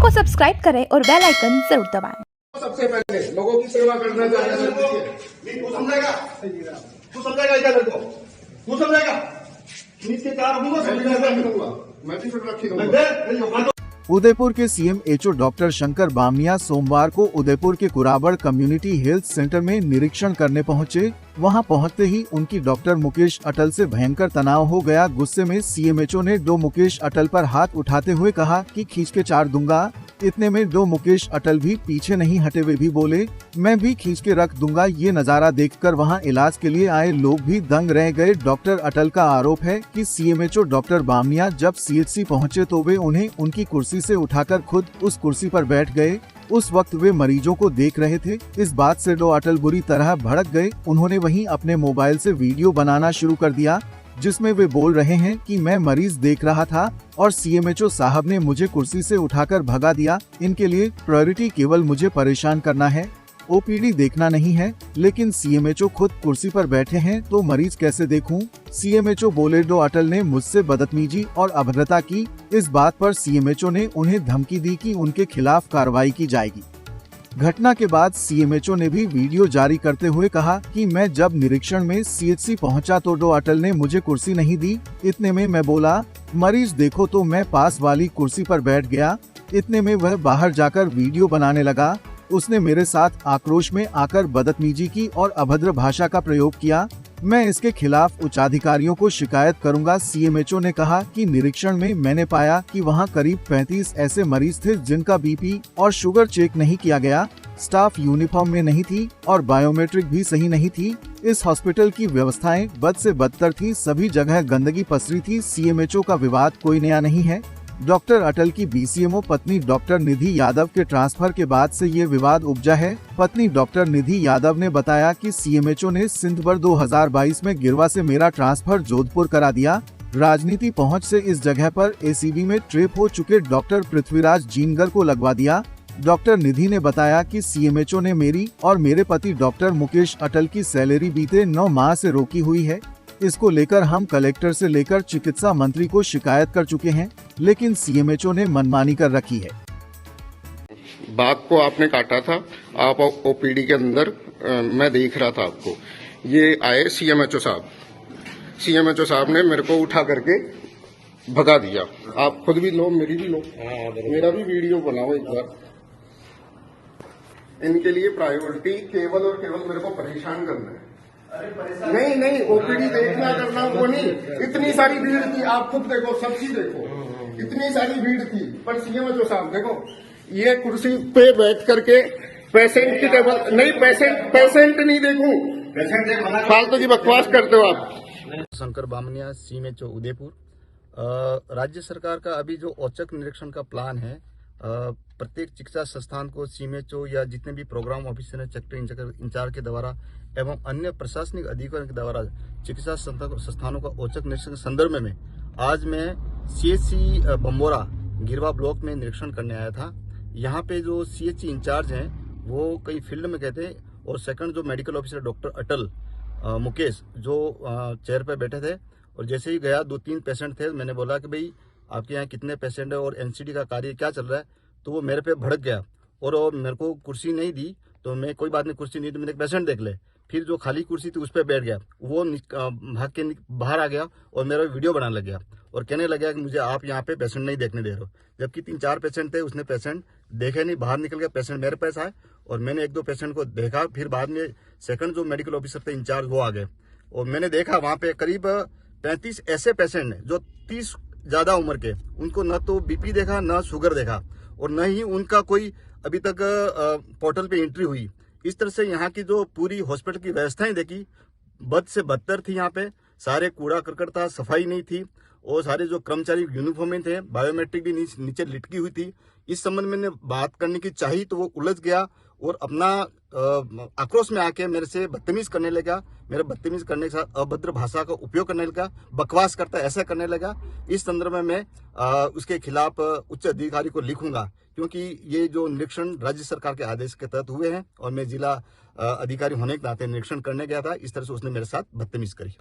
को सब्सक्राइब करें और बेल आइकन जरूर दबाएं। सबसे पहले लोगों की सेवा करना चाहिए। तू समझेगा? तू समझेगा क्या तेरे को? तू समझेगा? नीच के कार हूँ मैं रखी दूंगा। उदयपुर के सीएमएचओ डॉक्टर शंकर बामनिया सोमवार को उदयपुर के कुराबड़ कम्युनिटी हेल्थ सेंटर में निरीक्षण करने पहुंचे। वहां पहुंचते ही उनकी डॉक्टर मुकेश अटल से भयंकर तनाव हो गया। गुस्से में सीएमएचओ ने डॉ मुकेश अटल पर हाथ उठाते हुए कहा कि खींच के चार दूंगा। इतने में डॉ मुकेश अटल भी पीछे नहीं हटे हुए भी बोले, मैं भी खींच के रख दूंगा। ये नजारा देखकर वहां इलाज के लिए आए लोग भी दंग रह गए। डॉक्टर अटल का आरोप है कि सीएमएचओ डॉक्टर बामनिया जब सीएचसी पहुंचे तो वे उन्हें उनकी कुर्सी से उठाकर खुद उस कुर्सी पर बैठ गए। उस वक्त वे मरीजों को देख रहे थे। इस बात से डॉ अटल बुरी तरह भड़क गए। उन्होंने वहीं अपने मोबाइल से वीडियो बनाना शुरू कर दिया, जिसमें वे बोल रहे हैं कि मैं मरीज देख रहा था और सीएमएचओ साहब ने मुझे कुर्सी से उठाकर भगा दिया। इनके लिए प्रायोरिटी केवल मुझे परेशान करना है, ओपीडी देखना नहीं है। लेकिन सीएमएचओ खुद कुर्सी पर बैठे हैं तो मरीज कैसे देखूं? सीएमएचओ बोले डॉ अटल ने मुझसे बदतमीजी और अभद्रता की। इस बात पर सीएमएचओ ने उन्हें धमकी दी कि उनके खिलाफ कार्रवाई की जाएगी। घटना के बाद सीएमएचओ ने भी वीडियो जारी करते हुए कहा कि मैं जब निरीक्षण में सीएचसी पहुंचा तो डॉ अटल ने मुझे कुर्सी नहीं दी। इतने में मैं बोला, मरीज देखो, तो मैं पास वाली कुर्सी पर बैठ गया। इतने में वह बाहर जाकर वीडियो बनाने लगा। उसने मेरे साथ आक्रोश में आकर बदतमीजी की और अभद्र भाषा का प्रयोग किया। मैं इसके खिलाफ उच्चाधिकारियों को शिकायत करूंगा। सीएमएचओ ने कहा कि निरीक्षण में मैंने पाया कि वहां करीब 35 ऐसे मरीज थे जिनका बीपी और शुगर चेक नहीं किया गया। स्टाफ यूनिफॉर्म में नहीं थी और बायोमेट्रिक भी सही नहीं थी। इस हॉस्पिटल की व्यवस्थाएं बद से बदतर थी। सभी जगह गंदगी पसरी थी। सीएमएचओ का विवाद कोई नया नहीं है। डॉक्टर अटल की बीसीएमओ पत्नी डॉक्टर निधि यादव के ट्रांसफर के बाद से ये विवाद उपजा है। पत्नी डॉक्टर निधि यादव ने बताया कि सीएमएचओ ने सितंबर 2022 में गिरवा से मेरा ट्रांसफर जोधपुर करा दिया। राजनीति पहुंच से इस जगह पर एसीबी में ट्रेप हो चुके डॉक्टर पृथ्वीराज जीनगर को लगवा दिया। डॉक्टर निधि ने बताया कि सीएमएचओ ने मेरी और मेरे पति डॉक्टर मुकेश अटल की सैलरी बीते 9 माह से रोकी हुई है। इसको लेकर हम कलेक्टर से लेकर चिकित्सा मंत्री को शिकायत कर चुके हैं, लेकिन सीएमएचओ ने मनमानी कर रखी है। बाघ को आपने काटा था, आप ओपीडी के अंदर मैं देख रहा था आपको। ये आए सीएमएचओ साहब। सीएमएचओ साहब ने मेरे को उठा करके भगा दिया। आप खुद भी लो, मेरी भी लो, मेरा भी वीडियो बनाओ एक बार। इनके लिए प्रायोरिटी केवल और केवल मेरे को परेशान करना है। नहीं, ओपीडी देखना करना वो नहीं। इतनी सारी भीड़ थी, आप खुद देखो, सब्जी देखो, इतनी सारी भीड़ थी। पर सीएमएचओ साहब देखो, ये कुर्सी पे बैठ करके पेशेंट की टेबल नहीं, पेशेंट नहीं देखूं, फालतू की बकवास करते हो आप। शंकर बामनिया, सीएमएचओ उदयपुर। राज्य सरकार का अभी जो औचक निरीक्षण का प्लान है, प्रत्येक चिकित्सा संस्थान को सीएमएचओ या जितने भी प्रोग्राम ऑफिसर है, सेक्टर इंचार्ज के द्वारा एवं अन्य प्रशासनिक अधिकारियों के द्वारा चिकित्सा संस्थानों का औचक निरीक्षण के संदर्भ में आज मैं सीएचसी बम्बोरा गिरवा ब्लॉक में निरीक्षण करने आया था। यहाँ पे जो सीएचसी इंचार्ज हैं वो कई फील्ड में गए थे और सेकंड जो मेडिकल ऑफिसर डॉक्टर अटल मुकेश जो चेयर पर बैठे थे। और जैसे ही गया 2-3 पेशेंट थे, मैंने बोला कि भाई आपके यहाँ कितने पेशेंट है और एनसीडी का कार्य क्या चल रहा है। तो वो मेरे पे भड़क गया और मेरे को कुर्सी नहीं दी। तो मैं कोई बात नहीं, कुर्सी नहीं तो मैंने पेशेंट देख ले। फिर जो खाली कुर्सी थी उस पर बैठ गया। वो भाग के बाहर आ गया और मेरा वीडियो बनाने लग गया और कहने लगा कि मुझे आप यहाँ पे पेशेंट नहीं देखने दे रहे हो। जबकि 3-4 पेशेंट थे, उसने पेशेंट देखे नहीं, बाहर निकल गया। पेशेंट मेरे पास आए और मैंने 1-2 पेशेंट को देखा। फिर बाद में सेकंड जो मेडिकल ऑफिसर थे इंचार्ज, वो आ गए और मैंने देखा वहां पे करीब 35 ऐसे पेशेंट हैं जो 30 ज्यादा उम्र के। उनको न तो बीपी देखा, न शुगर देखा और न ही उनका कोई अभी तक पोर्टल पे एंट्री हुई। इस तरह से यहाँ की जो पूरी हॉस्पिटल की व्यवस्थाएं देखी, बद से बदतर थी। यहाँ पे सारे कूड़ा करकट था, सफाई नहीं थी और सारे जो कर्मचारी यूनिफॉर्म में थे, बायोमेट्रिक भी नीचे लिटकी हुई थी। इस संबंध में बात करने की चाहिए तो वो उलझ गया और अपना आक्रोश में आके मेरे से बदतमीज करने लगा। मेरे बदतमीज करने के साथ अभद्र भाषा का उपयोग करने लगा, बकवास करता ऐसा करने लगा। इस संदर्भ में मैं उसके खिलाफ उच्च अधिकारी को लिखूंगा, क्योंकि ये जो निरीक्षण राज्य सरकार के आदेश के तहत हुए हैं और मैं जिला अधिकारी होने के नाते निरीक्षण करने गया था। इस तरह से उसने मेरे साथ बदतमीज करी।